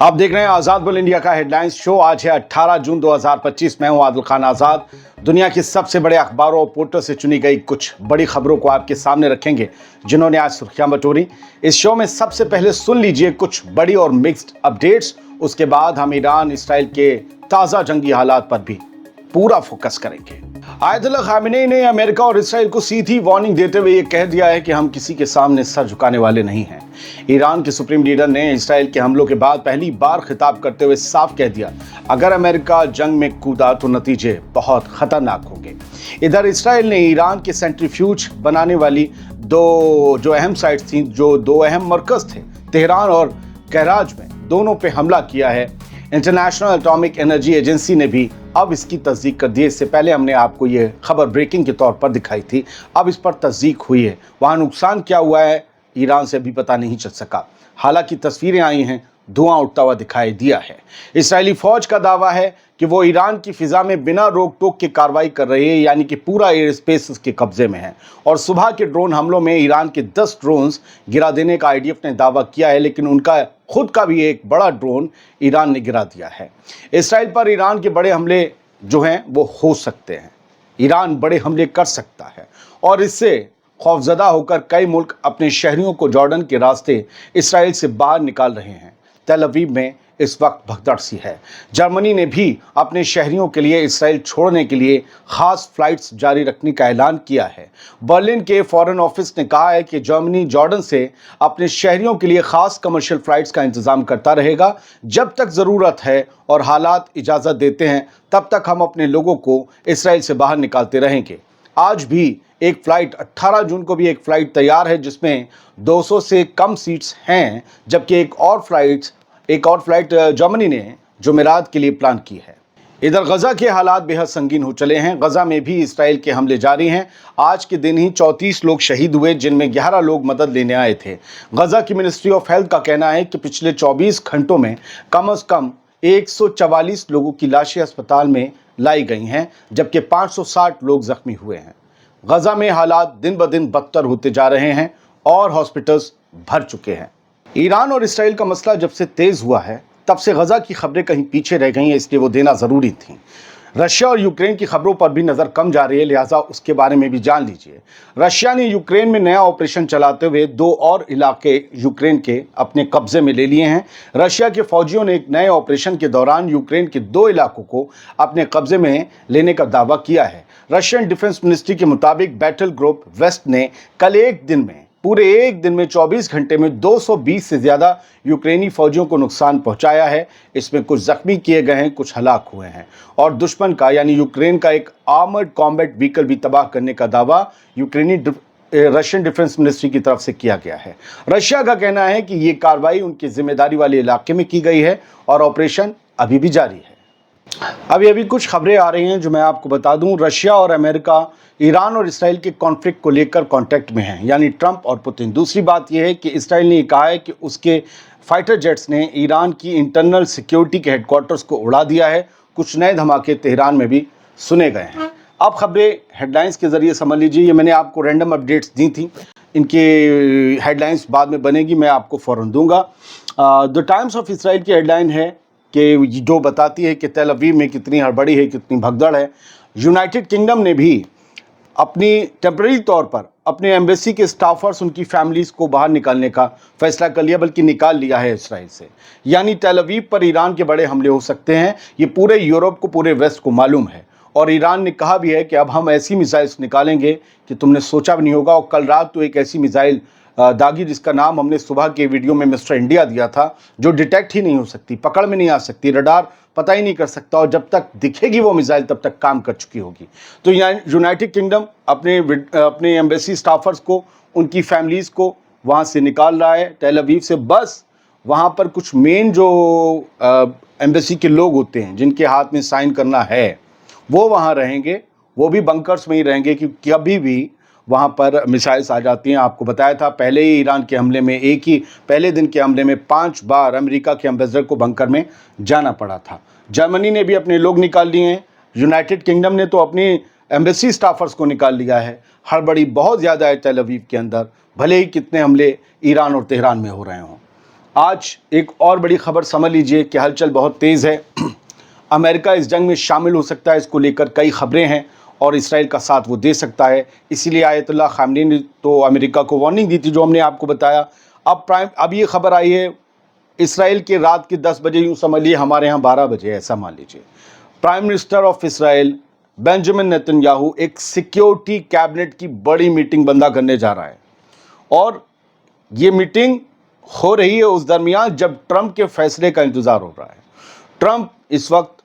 आप देख रहे हैं आजाद बुल इंडिया का हेडलाइंस शो। आज है 18 जून 2025। मैं हूं आदिल खान आजाद। दुनिया के सबसे बड़े अखबारों और पोर्टल से चुनी गई कुछ बड़ी खबरों को आपके सामने रखेंगे जिन्होंने आज सुर्खियां बटोरी। इस शो में सबसे पहले सुन लीजिए कुछ बड़ी और मिक्स्ड अपडेट्स। उसके बाद हम ईरान इसराइल के ताजा जंगी हालात पर भी पूरा फोकस करेंगे। आयतुल्ला खामेनी ने अमेरिका और इसराइल को सीधी वार्निंग देते हुए ये कह दिया है कि हम किसी के सामने सर झुकाने वाले नहीं हैं। ईरान के सुप्रीम लीडर ने इसराइल के हमलों के बाद पहली बार खिताब करते हुए साफ कह दिया, अगर अमेरिका जंग में कूदा तो नतीजे बहुत खतरनाक होंगे। इधर इसराइल ने ईरान के सेंट्रीफ्यूज बनाने वाली दो अहम साइट्स थी, जो दो अहम मरकज थे, तेहरान और कराज में, दोनों पे हमला किया है। इंटरनेशनल एटॉमिक एनर्जी एजेंसी ने भी अब इसकी तस्दीक कर दी है। इससे पहले हमने आपको ये खबर ब्रेकिंग के तौर पर दिखाई थी, अब इस पर तस्दीक हुई है। वहाँ नुकसान क्या हुआ है ईरान से अभी पता नहीं चल सका। हालांकि तस्वीरें आई हैं, धुआं उठता हुआ दिखाई दिया है। इसराइली फौज का दावा है कि वो ईरान की फिजा में बिना रोक टोक के कार्रवाई कर रही है, यानी कि पूरा एयर स्पेस उसके कब्जे में है। और सुबह के ड्रोन हमलों में ईरान के 10 ड्रोन्स गिरा देने का आईडीएफ ने दावा किया है, लेकिन उनका खुद का भी एक बड़ा ड्रोन ईरान ने गिरा दिया है। इसराइल पर ईरान के बड़े हमले जो हैं वो हो सकते हैं। ईरान बड़े हमले कर सकता है और इससे खौफजदा होकर कई मुल्क अपने शहरियों को जॉर्डन के रास्ते इसराइल से बाहर निकाल रहे हैं। तेल अवीव में इस वक्त भगदड़ सी है। जर्मनी ने भी अपने शहरियों के लिए इसराइल छोड़ने के लिए खास फ्लाइट्स जारी रखने का ऐलान किया है। बर्लिन के फॉरेन ऑफिस ने कहा है कि जर्मनी जॉर्डन से अपने शहरियों के लिए खास कमर्शियल फ्लाइट्स का इंतजाम करता रहेगा। जब तक ज़रूरत है और हालात इजाज़त देते हैं, तब तक हम अपने लोगों को इसराइल से बाहर निकालते रहेंगे। आज भी एक फ़्लाइट 18 जून को भी एक फ़्लाइट तैयार है जिसमें 200 से कम सीट्स हैं, जबकि एक और फ्लाइट जर्मनी ने जुमेरात के लिए प्लान की है। इधर गजा के हालात बेहद संगीन हो चले हैं। गजा में भी इसराइल के हमले जारी हैं। आज के दिन ही 34 लोग शहीद हुए, जिनमें 11 लोग मदद लेने आए थे। गजा की मिनिस्ट्री ऑफ हेल्थ का कहना है कि पिछले 24 घंटों में कम से कम 144 लोगों की लाशें अस्पताल में लाई गई हैं, जबकि 560 लोग जख्मी हुए हैं। गजा में हालात दिन ब दिन बदतर होते जा रहे हैं और हॉस्पिटल्स भर चुके हैं। ईरान और इसराइल का मसला जब से तेज हुआ है, तब से गजा की खबरें कहीं पीछे रह गई हैं, इसलिए वो देना ज़रूरी थी। रशिया और यूक्रेन की खबरों पर भी नज़र कम जा रही है, लिहाजा उसके बारे में भी जान लीजिए। रशिया ने यूक्रेन में नया ऑपरेशन चलाते हुए 2 और इलाके यूक्रेन के अपने कब्जे में ले लिए हैं। रशिया के फौजियों ने एक नए ऑपरेशन के दौरान यूक्रेन के 2 इलाकों को अपने कब्जे में लेने का दावा किया है। रशियन डिफेंस मिनिस्ट्री के मुताबिक बैटल ग्रुप वेस्ट ने कल पूरे एक दिन में 24 घंटे में 220 से ज़्यादा यूक्रेनी फौजियों को नुकसान पहुंचाया है। इसमें कुछ जख्मी किए गए हैं, कुछ हलाक हुए हैं। और दुश्मन का यानी यूक्रेन का एक आर्मर्ड कॉम्बैट व्हीकल भी तबाह करने का दावा रशियन डिफेंस मिनिस्ट्री की तरफ से किया गया है। रशिया का कहना है कि ये कार्रवाई उनकी जिम्मेदारी वाले इलाके में की गई है और ऑपरेशन अभी भी जारी है। अभी कुछ खबरें आ रही हैं जो मैं आपको बता दूं। रशिया और अमेरिका ईरान और इसराइल के कॉन्फ्लिक्ट को लेकर कांटेक्ट में हैं, यानी ट्रंप और पुतिन। दूसरी बात यह है कि इसराइल ने कहा है कि उसके फाइटर जेट्स ने ईरान की इंटरनल सिक्योरिटी के हेडक्वार्टर्स को उड़ा दिया है। कुछ नए धमाके तेहरान में भी सुने गए हैं। अब खबरें हेडलाइंस के जरिए समझ लीजिए। ये मैंने आपको रैंडम अपडेट्स दी थी, इनके हेडलाइंस बाद में बनेगी, मैं आपको फ़ौरन दूंगा। द टाइम्स ऑफ इसराइल की हेडलाइन है कि जो बताती है कि तेल अवीव में कितनी हड़बड़ी है, कितनी भगदड़ है। यूनाइटेड किंगडम ने भी अपनी टेम्परेरी तौर पर अपने एम्बेसी के स्टाफर्स, उनकी फैमिलीज़ को बाहर निकालने का फैसला कर लिया, बल्कि निकाल लिया है इसराइल से। यानी तेल अवीव पर ईरान के बड़े हमले हो सकते हैं। ये पूरे यूरोप को, पूरे वेस्ट को मालूम है। और ईरान ने कहा भी है कि अब हम ऐसी मिसाइल्स निकालेंगे कि तुमने सोचा भी नहीं होगा। और कल रात तो एक ऐसी मिसाइल दागी, जिसका नाम हमने सुबह के वीडियो में मिस्टर इंडिया दिया था, जो डिटेक्ट ही नहीं हो सकती, पकड़ में नहीं आ सकती, रडार पता ही नहीं कर सकता, और जब तक दिखेगी वो मिसाइल तब तक काम कर चुकी होगी। तो यूनाइटेड किंगडम अपने एम्बेसी स्टाफर्स को, उनकी फैमिलीज़ को वहाँ से निकाल रहा है तेल अवीव से। बस वहाँ पर कुछ मेन जो एम्बेसी के लोग होते हैं, जिनके हाथ में साइन करना है, वो वहाँ रहेंगे। वो भी बंकर्स में ही रहेंगे, क्योंकि कभी भी वहाँ पर मिसाइल्स आ जाती हैं। आपको बताया था पहले ही ईरान के हमले में, एक ही पहले दिन के हमले में 5 बार अमेरिका के एम्बेसडर को बंकर में जाना पड़ा था। जर्मनी ने भी अपने लोग निकाल लिए हैं। यूनाइटेड किंगडम ने तो अपनी एम्बेसी स्टाफर्स को निकाल लिया है। हड़बड़ी बहुत ज़्यादा है तेल अवीव के अंदर, भले ही कितने हमले ईरान और तेहरान में हो रहे हों। आज एक और बड़ी खबर समझ लीजिए कि हलचल बहुत तेज़ है। अमेरिका इस जंग में शामिल हो सकता है, इसको लेकर कई खबरें हैं और इसराइल का साथ वो दे सकता है। इसीलिए आयतुल्लाह खामनेई ने तो अमेरिका को वार्निंग दी थी, जो हमने आपको बताया। अब ये खबर आई है इसराइल के रात के 10 बजे, यूँ समझ लिए हमारे यहाँ 12 बजे, ऐसा मान लीजिए। Prime minister of Israel Benjamin Netanyahu एक सिक्योरिटी कैबिनेट की बड़ी मीटिंग बंदा करने जा रहा है, और ये मीटिंग हो रही है उस दरमियान जब ट्रंप के फैसले का इंतज़ार हो रहा है। ट्रंप इस वक्त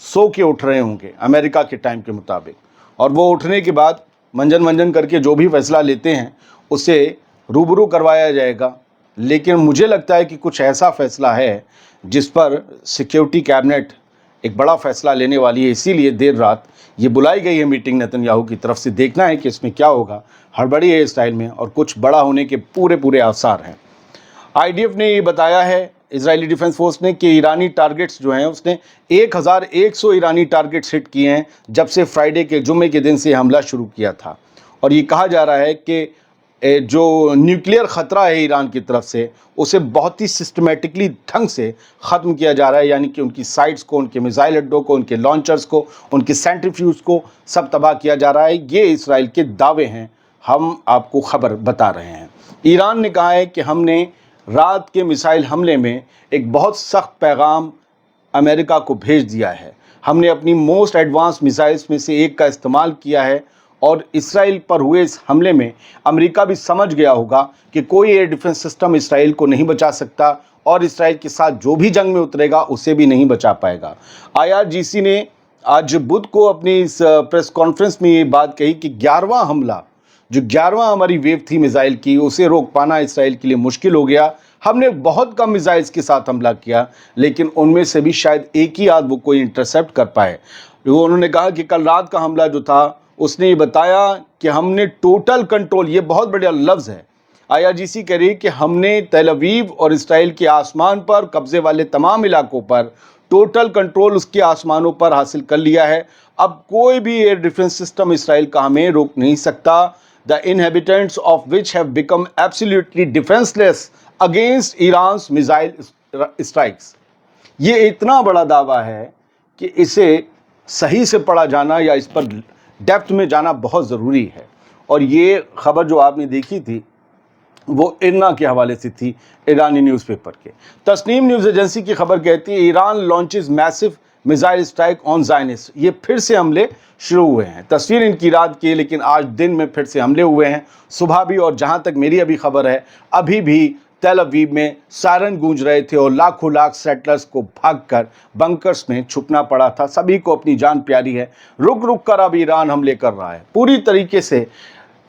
सो के उठ रहे होंगे अमेरिका के टाइम के मुताबिक, और वो उठने के बाद मंजन करके जो भी फैसला लेते हैं उसे रूबरू करवाया जाएगा। लेकिन मुझे लगता है कि कुछ ऐसा फैसला है जिस पर सिक्योरिटी कैबिनेट एक बड़ा फैसला लेने वाली है, इसीलिए देर रात ये बुलाई गई है मीटिंग नेतन्याहू की तरफ से। देखना है कि इसमें क्या होगा। हड़बड़ी है इसराइल में और कुछ बड़ा होने के पूरे आसार हैं। IDF ने ये बताया है, इजरायली डिफेंस फोर्स ने, कि ईरानी टारगेट्स जो हैं उसने 1100 ईरानी टारगेट्स हिट किए हैं जब से फ्राइडे के जुम्मे के दिन से हमला शुरू किया था। और ये कहा जा रहा है कि जो न्यूक्लियर ख़तरा है ईरान की तरफ से, उसे बहुत ही सिस्टमेटिकली ढंग से ख़त्म किया जा रहा है। यानी कि उनकी साइट्स को, उनके मिसाइल अड्डों को, उनके लॉन्चर्स को, उनके सेंट्रीफ्यूज को सब तबाह किया जा रहा है। ये इसराइल के दावे हैं, हम आपको खबर बता रहे हैं। ईरान ने कहा है कि हमने रात के मिसाइल हमले में एक बहुत सख्त पैगाम अमेरिका को भेज दिया है। हमने अपनी मोस्ट एडवांस मिसाइल्स में से एक का इस्तेमाल किया है, और इसराइल पर हुए इस हमले में अमेरिका भी समझ गया होगा कि कोई एयर डिफेंस सिस्टम इसराइल को नहीं बचा सकता, और इसराइल के साथ जो भी जंग में उतरेगा उसे भी नहीं बचा पाएगा। IRGC ने आज बुध को अपनी इस प्रेस कॉन्फ्रेंस में ये बात कही कि 11वां हमला, जो 11वां हमारी वेव थी मिसाइल की, उसे रोक पाना इसराइल के लिए मुश्किल हो गया। हमने बहुत कम मिसाइल्स के साथ हमला किया, लेकिन उनमें से भी शायद एक ही आध वो कोई इंटरसेप्ट कर पाए। उन्होंने कहा कि कल रात का हमला जो था, उसने ये बताया कि हमने टोटल कंट्रोल, ये बहुत बढ़िया लफ्ज़ है, IRGC कह रही है कि हमने तेल अवीव और इसराइल के आसमान पर कब्ज़े वाले तमाम इलाकों पर टोटल कंट्रोल उसके आसमानों पर हासिल कर लिया है। अब कोई भी एयर डिफेंस सिस्टम इसराइल का हमें रोक नहीं सकता। The inhabitants of which have become absolutely defenseless against Iran's missile strikes. ये इतना बड़ा दावा है कि इसे सही से पढ़ा जाना या इस पर डेप्थ में जाना बहुत ज़रूरी है। और ये खबर जो आपने देखी थी वो इरना के हवाले से थी, ईरानी न्यूज़पेपर के। तस्नीम न्यूज़ एजेंसी की खबर कहती है, Iran launches massive missile strike on Zionist. ये फिर से हमले शुरू हुए हैं। तस्वीर इनकी रात की है, लेकिन आज दिन में फिर से हमले हुए हैं, सुबह भी। और जहाँ तक मेरी अभी खबर है, अभी भी तेल अवीव में सायरन गूंज रहे थे और लाखों लाख सेटलर्स को भागकर बंकर्स में छुपना पड़ा था। सभी को अपनी जान प्यारी है। रुक रुक कर अब ईरान हमले कर रहा है। पूरी तरीके से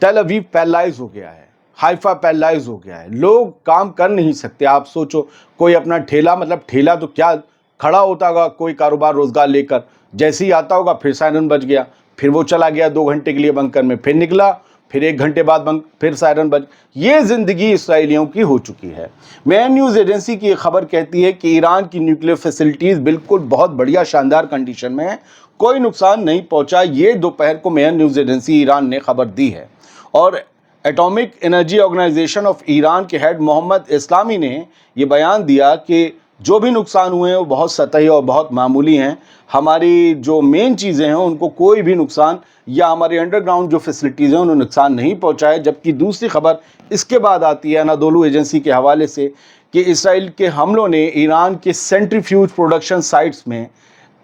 तेल अवीव पैरालाइज हो गया है, हाइफा पैरालाइज हो गया है। लोग काम कर नहीं सकते। आप सोचो, कोई अपना ठेला, मतलब ठेला तो क्या, खड़ा होता होगा कोई कारोबार रोज़गार लेकर, जैसे ही आता होगा फिर सायरन बज गया, फिर वो चला गया 2 घंटे के लिए बंकर में, फिर निकला, फिर 1 घंटे बाद फिर सायरन बज। ये ज़िंदगी इसराइलियों की हो चुकी है। मैन न्यूज़ एजेंसी की खबर कहती है कि ईरान की न्यूक्लियर फैसिलिटीज़ बिल्कुल बहुत बढ़िया शानदार कंडीशन में है, कोई नुकसान नहीं पहुंचा। ये दोपहर को मैन न्यूज़ एजेंसी ईरान ने खबर दी है। और atomic energy organisation of Iran के हेड मोहम्मद इस्लामी ने ये बयान दिया कि जो भी नुकसान हुए हैं वो बहुत सतही और बहुत मामूली हैं। हमारी जो मेन चीज़ें हैं उनको कोई भी नुकसान, या हमारे अंडरग्राउंड जो फैसिलिटीज़ हैं उन्हें नुकसान नहीं पहुंचा है। जबकि दूसरी खबर इसके बाद आती है अनादोलू एजेंसी के हवाले से कि इसराइल के हमलों ने ईरान के सेंट्रीफ्यूज प्रोडक्शन साइट्स में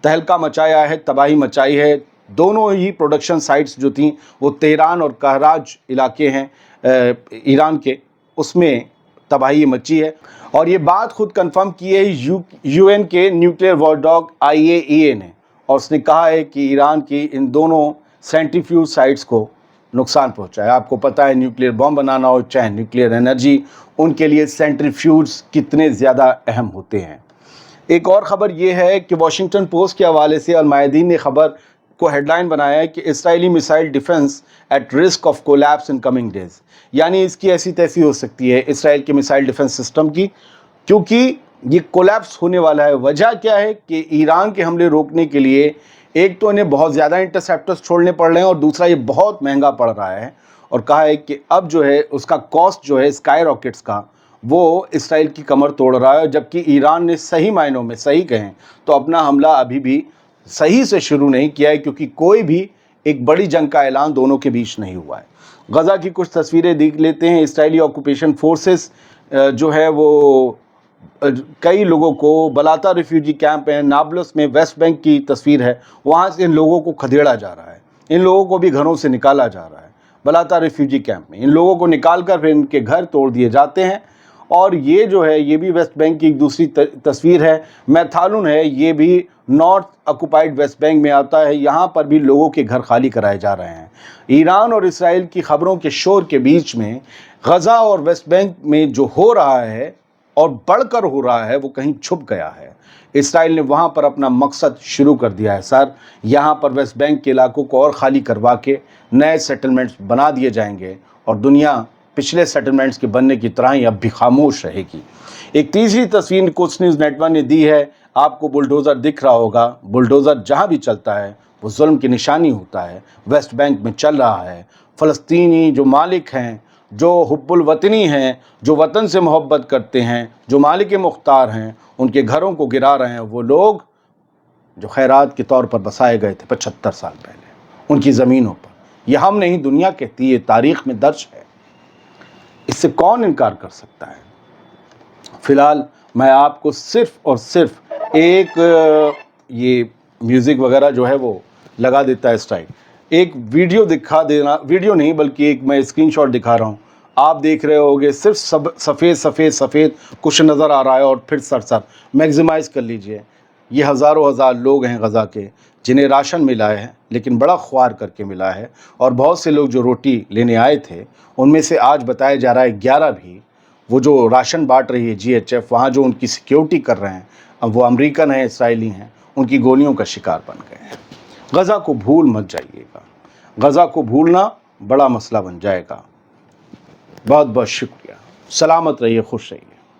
तहलका मचाया है, तबाही मचाई है। दोनों ही प्रोडक्शन साइट्स जो थी वो तेहरान और कहराज इलाके हैं ईरान के, उसमें तबाही मची है। और ये बात खुद कंफर्म की है UN के न्यूक्लियर वॉरडॉग IAEA ने, और उसने कहा है कि ईरान की इन दोनों सेंट्रीफ्यूज साइट्स को नुकसान पहुंचा है। आपको पता है, न्यूक्लियर बॉम्ब बनाना हो चाहे न्यूक्लियर एनर्जी, उनके लिए सेंट्रीफ्यूज कितने ज़्यादा अहम होते हैं। एक और ख़बर ये है कि वॉशिंगटन पोस्ट के हवाले से अल-मायदीन ने खबर को हेडलाइन बनाया है कि Israeli missile defence at risk of collapse in coming days. यानी इसकी ऐसी तैसी हो सकती है इसराइल के मिसाइल डिफेंस सिस्टम की, क्योंकि ये कोलैप्स होने वाला है। वजह क्या है कि ईरान के हमले रोकने के लिए एक तो इन्हें बहुत ज़्यादा इंटरसेप्टर्स छोड़ने पड़ रहे हैं, और दूसरा ये बहुत महंगा पड़ रहा है। और कहा है कि अब जो है उसका कॉस्ट जो है स्काई रॉकेट्स का, वो इसराइल की कमर तोड़ रहा है, जबकि ईरान ने सही मायनों में, सही कहें तो अपना हमला अभी भी सही से शुरू नहीं किया है, क्योंकि कोई भी एक बड़ी जंग का ऐलान दोनों के बीच नहीं हुआ है। गज़ा की कुछ तस्वीरें देख लेते हैं। इसराइली ऑक्यूपेशन फोर्सेस जो है वो कई लोगों को, बलाता रिफ्यूजी कैंप है नाब्लस में, वेस्ट बैंक की तस्वीर है, वहाँ से इन लोगों को खदेड़ा जा रहा है, इन लोगों को भी घरों से निकाला जा रहा है। बलाता रिफ्यूजी कैंप में इन लोगों को निकाल कर फिर इनके घर तोड़ दिए जाते हैं। और ये जो है ये भी वेस्ट बैंक की एक दूसरी तस्वीर है। मैथालून है, ये भी नॉर्थ ऑक्युपाइड वेस्ट बैंक में आता है। यहाँ पर भी लोगों के घर खाली कराए जा रहे हैं। ईरान और इसराइल की खबरों के शोर के बीच में गज़ा और वेस्ट बैंक में जो हो रहा है और बढ़कर हो रहा है वो कहीं छुप गया है। इसराइल ने वहाँ पर अपना मकसद शुरू कर दिया है। सर, यहाँ पर वेस्ट बैंक के इलाकों को और ख़ाली करवा के नए सेटलमेंट्स बना दिए जाएंगे और दुनिया पिछले सेटलमेंट्स के बनने की तरह ही अब भी खामोश रहेगी। एक तीसरी तस्वीर कुछ न्यूज़ नेटवर्क ने दी है। आपको बुलडोज़र दिख रहा होगा। बुलडोज़र जहाँ भी चलता है वो जुल्म की निशानी होता है। वेस्ट बैंक में चल रहा है। फ़लस्तीनी जो मालिक हैं, जो हुब्बुल वतनी हैं, जो वतन से मोहब्बत करते हैं, जो मालिक मुख्तार हैं, उनके घरों को गिरा रहे हैं वो लोग जो खैरात के तौर पर बसाए गए थे 75 साल पहले उनकी ज़मीनों पर। यह हम नहीं, दुनिया कहती है, तारीख़ में दर्ज है। इससे कौन इनकार कर सकता है? फ़िलहाल मैं आपको सिर्फ़ और सिर्फ एक ये म्यूज़िक वगैरह जो है वो लगा देता है स्ट्राइक, एक वीडियो दिखा देना, वीडियो नहीं बल्कि एक मैं स्क्रीनशॉट दिखा रहा हूँ। आप देख रहे होगे सिर्फ सफ़ेद सफ़ेद सफ़ेद कुछ नज़र आ रहा है और फिर सर मैक्सिमाइज़ कर लीजिए। ये हज़ारों हज़ार लोग हैं गज़ा के जिन्हें राशन मिला है, लेकिन बड़ा ख्वार करके मिला है। और बहुत से लोग जो रोटी लेने आए थे उनमें से आज बताया जा रहा है 11 भी वो जो राशन बांट रही है GHF, वहाँ जो उनकी सिक्योरिटी कर रहे हैं, अब वो अमेरिकन हैं, इसराइली हैं, उनकी गोलियों का शिकार बन गए हैं। गज़ा को भूल मत जाइएगा। गज़ा को भूलना बड़ा मसला बन जाएगा। बहुत बहुत शुक्रिया। सलामत रहिए, खुश रहिए।